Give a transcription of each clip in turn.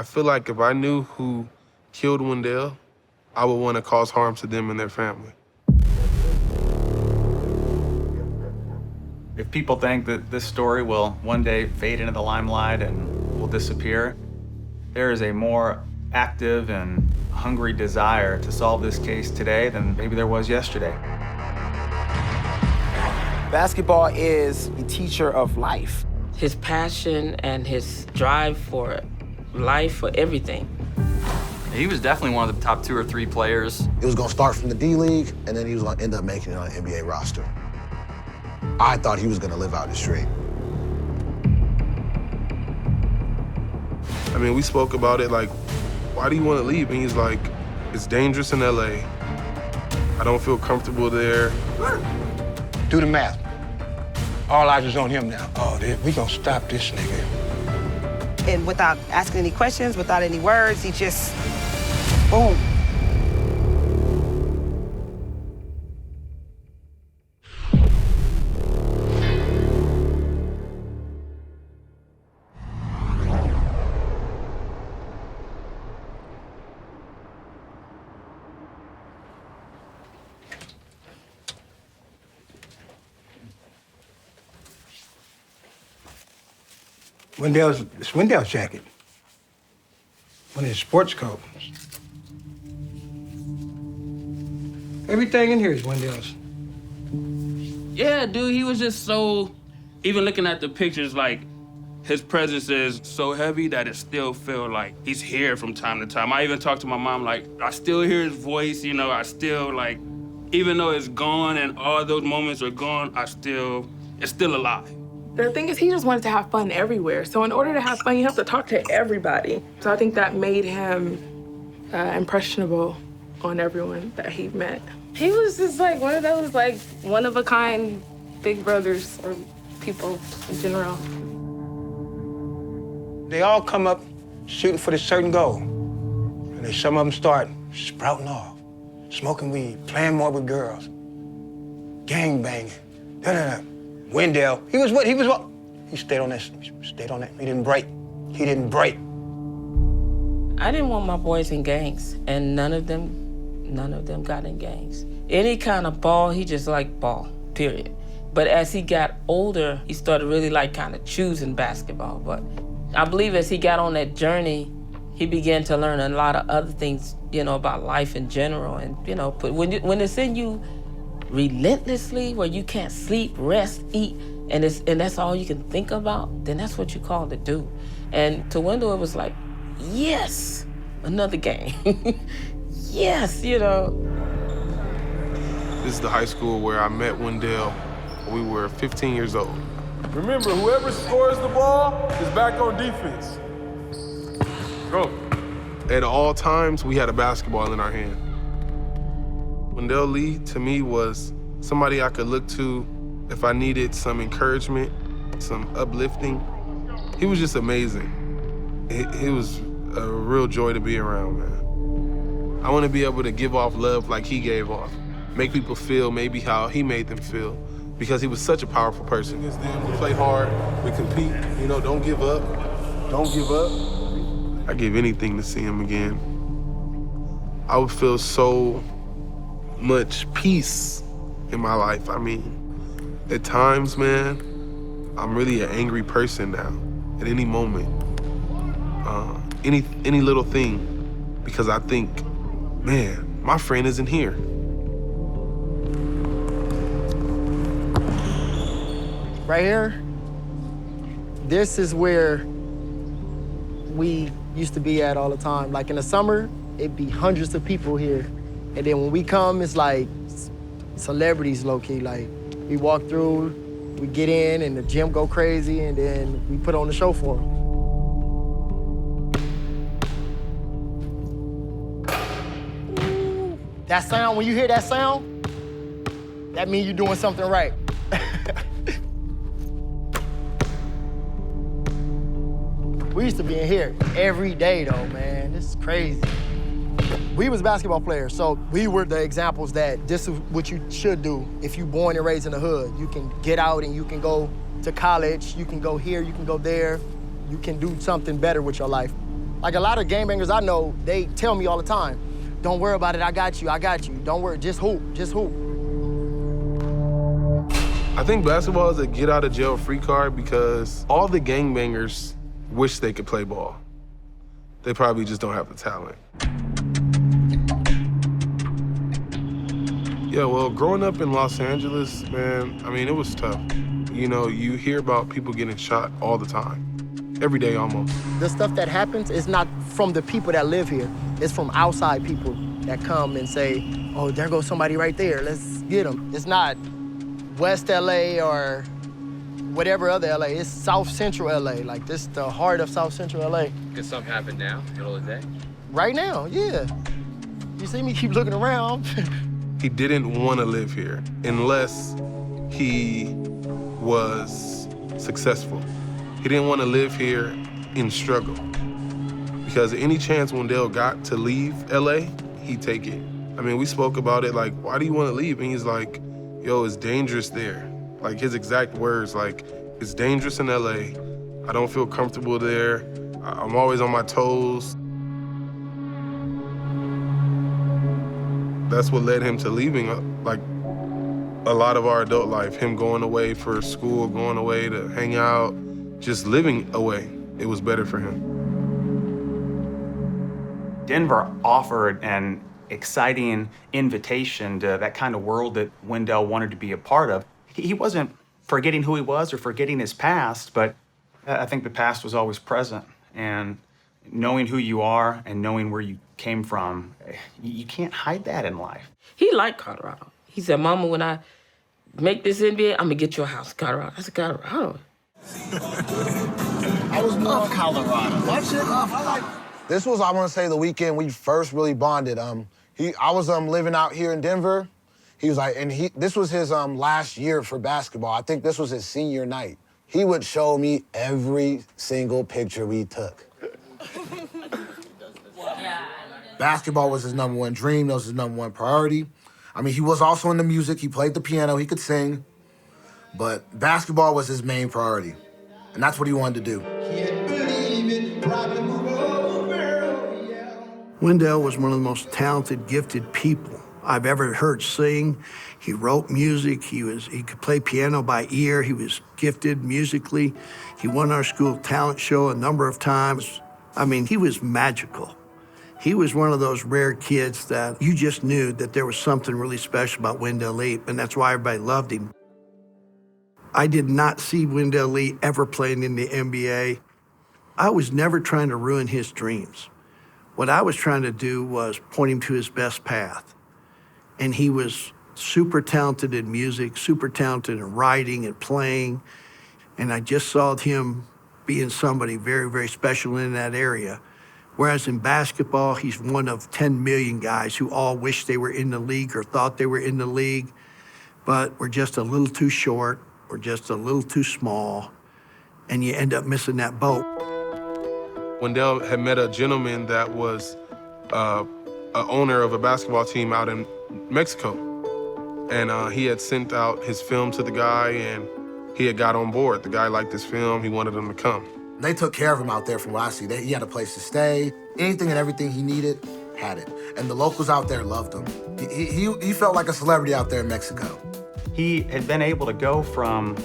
I feel like if I knew who killed Wendell, I would want to cause harm to them and their family. If people think that this story will one day fade into the limelight and will disappear, there is a more active and hungry desire to solve this case today than maybe there was yesterday. Basketball is the teacher of life. His passion and his drive for life, for everything. He was definitely one of the top 2 or 3 players. It was gonna start from the D-League, and then he was gonna end up making it on the NBA roster. I thought he was gonna live out his dream. I mean, we spoke about it like, why do you want to leave? And he's like, it's dangerous in LA. I don't feel comfortable there. Do the math. All eyes is on him now. Oh, we gonna stop this nigga. And without asking any questions, without any words, he just, boom. It's Wendell's jacket. One of his sports coats. Everything in here is Wendell's. Yeah, dude, he was just so, even looking at the pictures, like, his presence is so heavy that it still feel like he's here from time to time. I even talked to my mom, like, I still hear his voice, you know, I still, like, even though it's gone and all those moments are gone, it's still alive. The thing is, he just wanted to have fun everywhere. So in order to have fun, you have to talk to everybody. So I think that made him impressionable on everyone that he met. He was just like one of those like one-of-a-kind big brothers or people in general. They all come up shooting for this certain goal. And then some of them start sprouting off, smoking weed, playing more with girls, gang banging. Wendell, he was what? He stayed on that. He didn't break. I didn't want my boys in gangs, and none of them got in gangs. Any kind of ball, he just liked ball, period. But as he got older, he started really like kind of choosing basketball. But I believe as he got on that journey, he began to learn a lot of other things, you know, about life in general. And, you know, but when it's in you relentlessly, where you can't sleep, rest, eat, and that's all you can think about, then that's what you call to do. And to Wendell, it was like, yes, another game. Yes, you know. This is the high school where I met Wendell. We were 15 years old. Remember, whoever scores the ball is back on defense. Go. At all times, we had a basketball in our hand. Wendell Lee, to me, was somebody I could look to if I needed some encouragement, some uplifting. He was just amazing. It was a real joy to be around, man. I want to be able to give off love like he gave off, make people feel maybe how he made them feel, because he was such a powerful person. We play hard, we compete, you know, don't give up. Don't give up. I'd give anything to see him again. I would feel so much peace in my life. I mean, at times, man, I'm really an angry person now. At any moment, any little thing, because I think, man, my friend isn't here. Right here, this is where we used to be at all the time. Like in the summer, it'd be hundreds of people here. And then when we come, it's like celebrities low-key. Like we walk through, we get in and the gym go crazy, and then we put on the show for them. That sound, when you hear that sound, that means you're doing something right. We used to be in here every day though, man. This is crazy. We was basketball players, so we were the examples that this is what you should do if you're born and raised in the hood. You can get out and you can go to college, you can go here, you can go there, you can do something better with your life. Like a lot of gangbangers I know, they tell me all the time, don't worry about it, I got you, I got you. Don't worry, just hoop, just hoop. I think basketball is a get out of jail free card because all the gangbangers wish they could play ball. They probably just don't have the talent. Yeah, well, growing up in Los Angeles, man, I mean, it was tough. You know, you hear about people getting shot all the time. Every day almost. The stuff that happens is not from the people that live here. It's from outside people that come and say, oh, there goes somebody right there, let's get them. It's not West LA or whatever other LA. It's South Central LA. Like, this is the heart of South Central LA. Could something happen now, middle of the day? Right now, yeah. You see me keep looking around. He didn't want to live here unless he was successful. He didn't want to live here in struggle. Because any chance Wendell got to leave LA, he'd take it. I mean, we spoke about it, like, why do you want to leave? And he's like, yo, it's dangerous there. Like, his exact words, like, it's dangerous in LA. I don't feel comfortable there. I'm always on my toes. That's what led him to leaving, like, a lot of our adult life. Him going away for school, going away to hang out, just living away. It was better for him. Denver offered an exciting invitation to that kind of world that Wendell wanted to be a part of. He wasn't forgetting who he was or forgetting his past, but I think the past was always present. And knowing who you are and knowing where you came from, you can't hide that in life. He liked Colorado. He said, Mama, when I make this NBA, I'm gonna get you a house in Colorado. I said, Colorado? I was more Colorado. Watch it. This was, I want to say, the weekend we first really bonded. I was living out here in Denver. He was like, and this was his last year for basketball. I think this was his senior night. He would show me every single picture we took. Basketball was his #1 dream. That was his #1 priority. I mean, he was also into music. He played the piano. He could sing. But basketball was his main priority. And that's what he wanted to do. Wendell was one of the most talented, gifted people I've ever heard sing. He wrote music. He could play piano by ear. He was gifted musically. He won our school talent show a number of times. I mean, he was magical. He was one of those rare kids that you just knew that there was something really special about Wendell Lee, and that's why everybody loved him. I did not see Wendell Lee ever playing in the NBA. I was never trying to ruin his dreams. What I was trying to do was point him to his best path. And he was super talented in music, super talented in writing and playing. And I just saw him being somebody very, very special in that area. Whereas in basketball, he's one of 10 million guys who all wish they were in the league or thought they were in the league, but we're just a little too short, or just a little too small, and you end up missing that boat. Wendell had met a gentleman that was an owner of a basketball team out in Mexico. And he had sent out his film to the guy, and he had got on board. The guy liked his film. He wanted him to come. They took care of him out there from what I see. He had a place to stay. Anything and everything he needed, had it. And the locals out there loved him. He felt like a celebrity out there in Mexico. He had been able to go from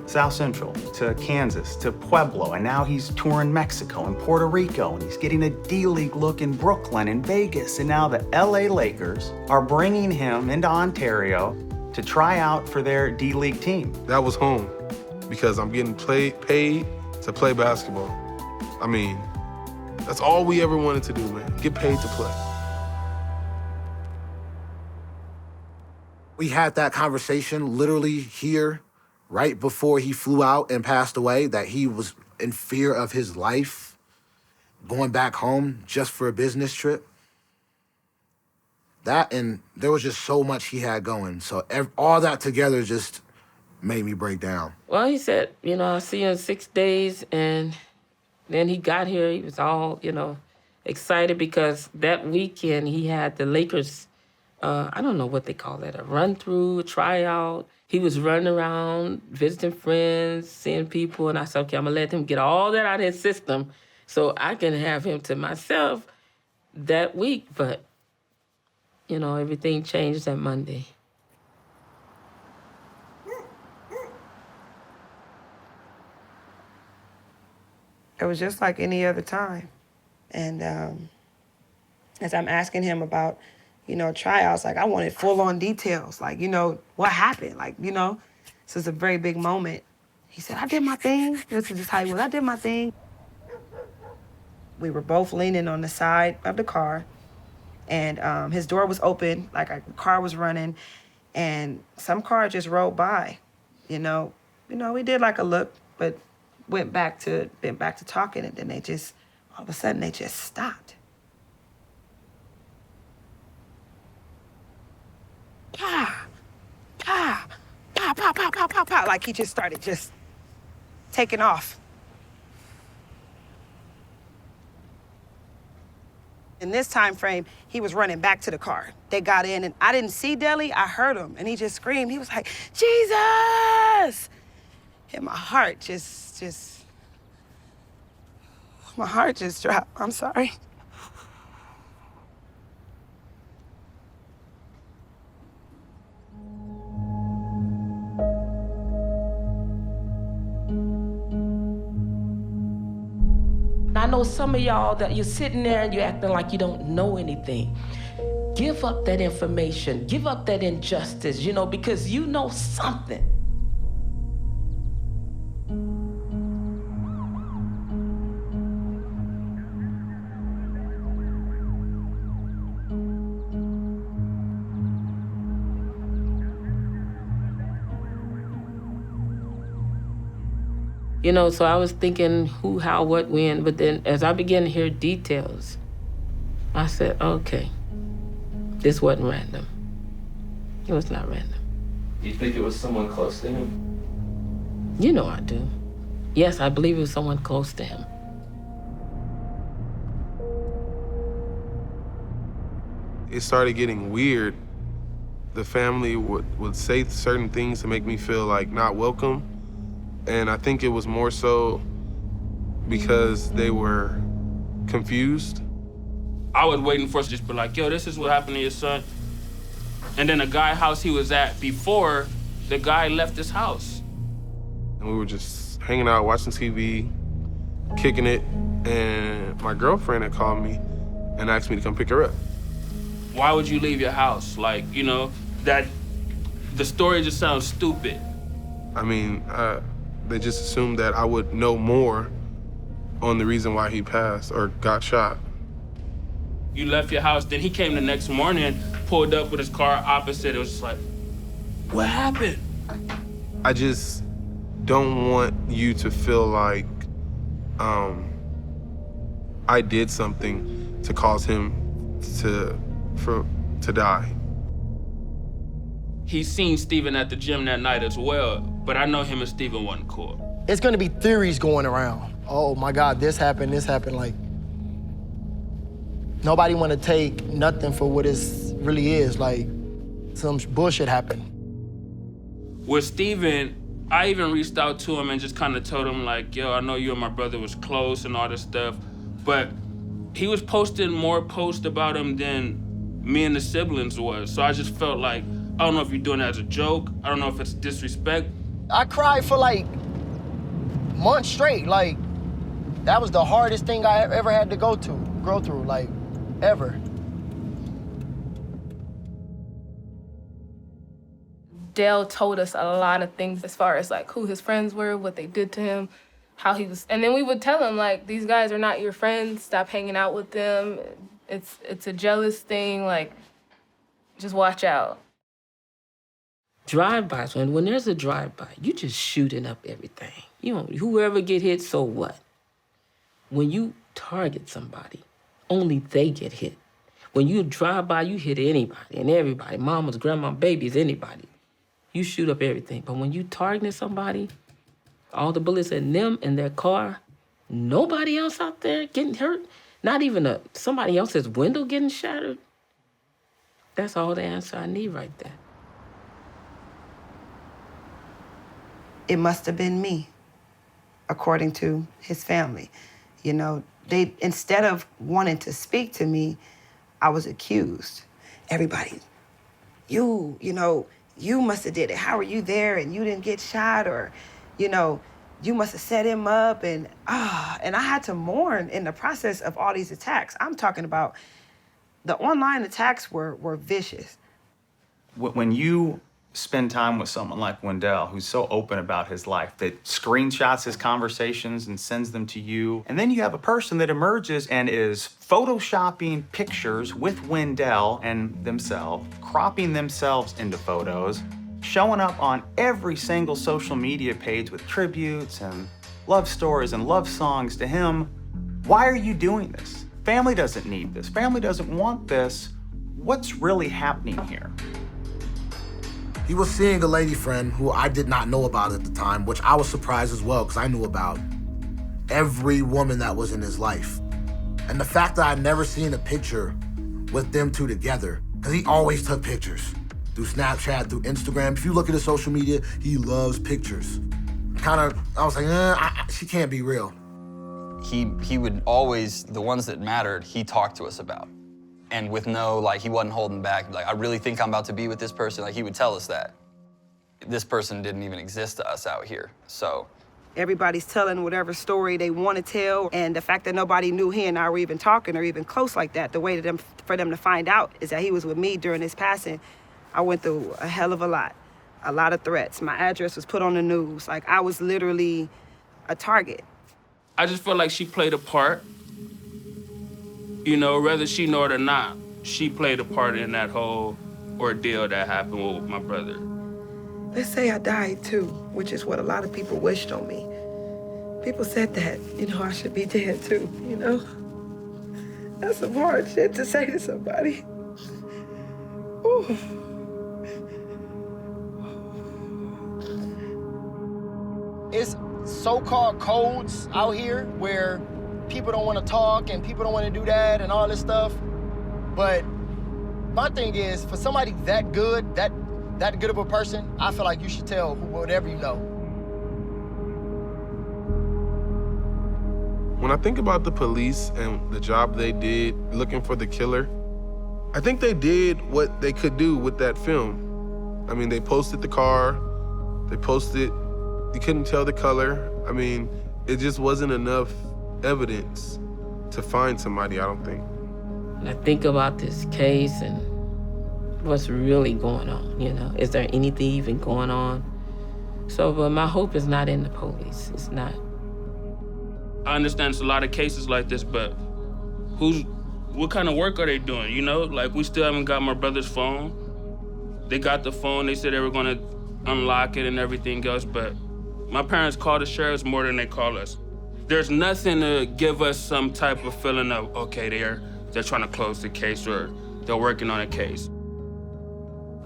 South Central to Kansas to Pueblo, and now he's touring Mexico and Puerto Rico, and he's getting a D-League look in Brooklyn and Vegas, and now the LA Lakers are bringing him into Ontario to try out for their D-League team. That was home because I'm getting paid to play basketball. I mean, that's all we ever wanted to do, man. Get paid to play. We had that conversation literally here right before he flew out and passed away, that he was in fear of his life going back home just for a business trip. That, and there was just so much he had going. So all that together just made me break down. Well, he said, I'll see you in 6 days. And then he got here. He was all, excited because that weekend he had the Lakers, I don't know what they call that, a run-through, a tryout. He was running around, visiting friends, seeing people. And I said, okay, I'm going to let him get all that out of his system So I can have him to myself that week, but, you know, everything changed that Monday. It was just like any other time. And as I'm asking him about, you know, tryouts, like I wanted full-on details, like, you know, what happened? Like, you know, this is a very big moment. He said, I did my thing. This is just how he was. I did my thing. We were both leaning on the side of the car, and his door was open, like the car was running, and some car just rolled by. You know, we did like a look, but went back to talking, and then they just, all of a sudden, they just stopped. Pa, pa, pa, pa, pa, pa, pa, pa. Like he just started just taking off. In this time frame, he was running back to the car. They got in, and I didn't see Deli. I heard him, and he just screamed. He was like, Jesus! And my heart my heart just dropped. I'm sorry. I know some of y'all that you're sitting there and you're acting like you don't know anything. Give up that information. Give up that injustice, you know, because you know something. You know, so I was thinking who, how, what, when, but then as I began to hear details, I said, okay, this wasn't random. It was not random. You think it was someone close to him? You know I do. Yes, I believe it was someone close to him. It started getting weird. The family would say certain things to make me feel like not welcome. And I think it was more so because they were confused. I was waiting for us to just be like, yo, this is what happened to your son. And then the guy house he was at before, the guy left his house. And we were just hanging out, watching TV, kicking it, and my girlfriend had called me and asked me to come pick her up. Why would you leave your house? Like, you know, that the story just sounds stupid. I mean, they just assumed that I would know more on the reason why he passed or got shot. You left your house, then he came the next morning, pulled up with his car opposite. It was just like, what happened? I just don't want you to feel like I did something to cause him to die. He's seen Steven at the gym that night as well, but I know him and Steven wasn't cool. It's gonna be theories going around. Oh my God, this happened, like, nobody wanna take nothing for what it really is, like some bullshit happened. With Steven, I even reached out to him and just kind of told him like, yo, I know you and my brother was close and all this stuff, but he was posting more posts about him than me and the siblings was. So I just felt like, I don't know if you're doing it as a joke. I don't know if it's disrespect. I cried for like months straight. Like, that was the hardest thing I ever had to go through, like, ever. Dale told us a lot of things as far as like who his friends were, what they did to him, how he was, and then we would tell him like, these guys are not your friends, stop hanging out with them. It's a jealous thing, like, just watch out. Drive-bys, when there's a drive-by, you just shooting up everything. You know, whoever get hit, so what? When you target somebody, only they get hit. When you drive by, you hit anybody and everybody, mamas, grandma, babies, anybody. You shoot up everything. But when you targeting somebody, all the bullets in them and their car, nobody else out there getting hurt, not even somebody else's window getting shattered. That's all the answer I need right there. It must have been me, according to his family. You know, They, instead of wanting to speak to me, I was accused. Everybody, you must have did it. How are you there and you didn't get shot? Or, you must have set him up. And I had to mourn in the process of all these attacks. I'm talking about the online attacks were vicious. When you spend time with someone like Wendell, who's so open about his life, that screenshots his conversations and sends them to you, and then you have a person that emerges and is photoshopping pictures with Wendell and themselves, cropping themselves into photos, showing up on every single social media page with tributes and love stories and love songs to him. Why are you doing this? Family doesn't need this. Family doesn't want this. What's really happening here? He was seeing a lady friend who I did not know about at the time, which I was surprised as well, because I knew about every woman that was in his life. And the fact that I'd never seen a picture with them two together, because he always took pictures through Snapchat, through Instagram. If you look at his social media, he loves pictures. I was like, she can't be real. He would always, the ones that mattered, he talked to us about. And with he wasn't holding back. Like, I really think I'm about to be with this person. Like, he would tell us that. This person didn't even exist to us out here, so. Everybody's telling whatever story they want to tell, and the fact that nobody knew he and I were even talking or even close like that, the way for them to find out is that he was with me during his passing. I went through a hell of a lot of threats. My address was put on the news. Like, I was literally a target. I just feel like she played a part. Whether she knew it or not, she played a part in that whole ordeal that happened with my brother. Let's say I died too, which is what a lot of people wished on me. People said that, I should be dead too, That's some hard shit to say to somebody. Ooh. It's so-called codes out here where people don't want to talk and people don't want to do that and all this stuff. But my thing is, for somebody that good, that good of a person, I feel like you should tell whatever you know. When I think about the police and the job they did looking for the killer, I think they did what they could do with that film. I mean, they posted the car, you couldn't tell the color. I mean, it just wasn't enough evidence to find somebody, I don't think. And I think about this case and what's really going on, Is there anything even going on? So, but my hope is not in the police, it's not. I understand it's a lot of cases like this, but what kind of work are they doing, Like, we still haven't got my brother's phone. They got the phone, they said they were gonna unlock it and everything else, but my parents call the sheriffs more than they call us. There's nothing to give us some type of feeling of, okay, they're trying to close the case or they're working on a case.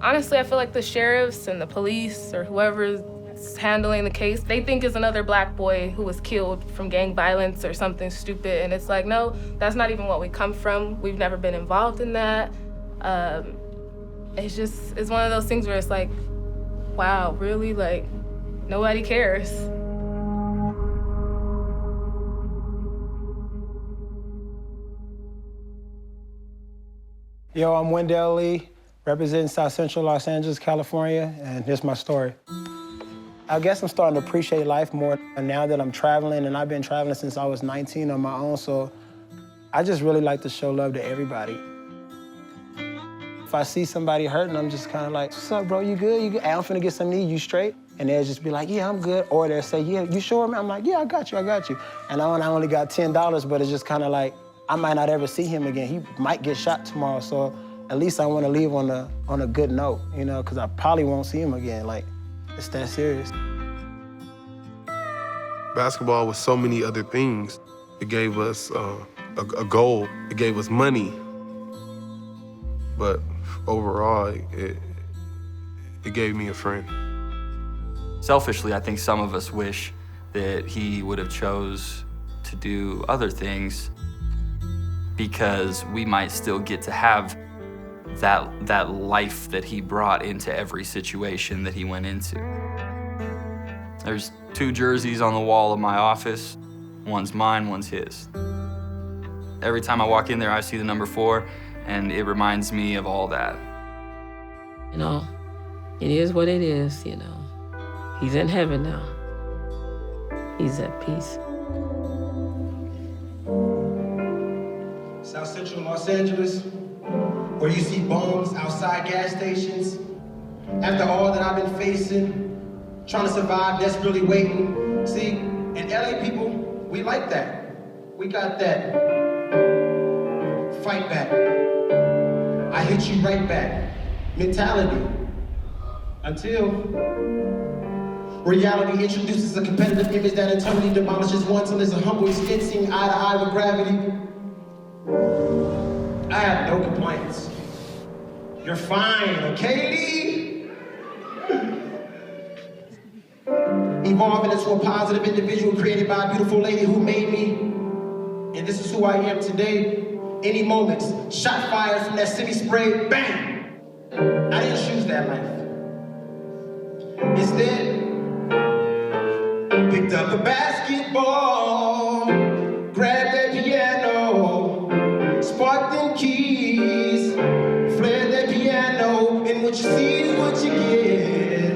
Honestly, I feel like the sheriffs and the police or whoever's handling the case, they think it's another black boy who was killed from gang violence or something stupid. And it's like, no, that's not even what we come from. We've never been involved in that. It's one of those things where it's like, wow, really? Like, nobody cares. Yo, I'm Wendell Lee, representing South Central Los Angeles, California, and here's my story. I guess I'm starting to appreciate life more now that I'm traveling, and I've been traveling since I was 19 on my own, so I just really like to show love to everybody. If I see somebody hurting, I'm just kind of like, what's up, bro, you good? You good? Hey, I'm finna get something to eat, you straight? And they'll just be like, yeah, I'm good. Or they'll say, yeah, you sure, man? I'm like, yeah, I got you. And I only got $10, but it's just kind of like, I might not ever see him again. He might get shot tomorrow, so at least I want to leave on a good note, because I probably won't see him again. Like, it's that serious. Basketball was so many other things. It gave us a goal. It gave us money. But overall, it gave me a friend. Selfishly, I think some of us wish that he would have chose to do other things because we might still get to have that life that he brought into every situation that he went into. There's 2 jerseys on the wall of my office. One's mine, one's his. Every time I walk in there, I see the number 4, and it reminds me of all that. You know, it is what it is, you know. He's in heaven now. He's at peace. South Central Los Angeles, where you see bombs outside gas stations. After all that I've been facing, trying to survive, desperately waiting. See, in LA people, we like that. We got that fight back. I hit you right back mentality. Until reality introduces a competitive image that internally demolishes one till there's a humble extent seeing eye to eye with gravity. I have no complaints. You're fine, okay, Lee? Evolving into a positive individual created by a beautiful lady who made me. And this is who I am today. Any moment, shot fired from that semi-spray, bang! I didn't choose that life. Instead, picked up a basketball, grabbed that piano, sparked them keys, flared that piano, and what you see is what you get.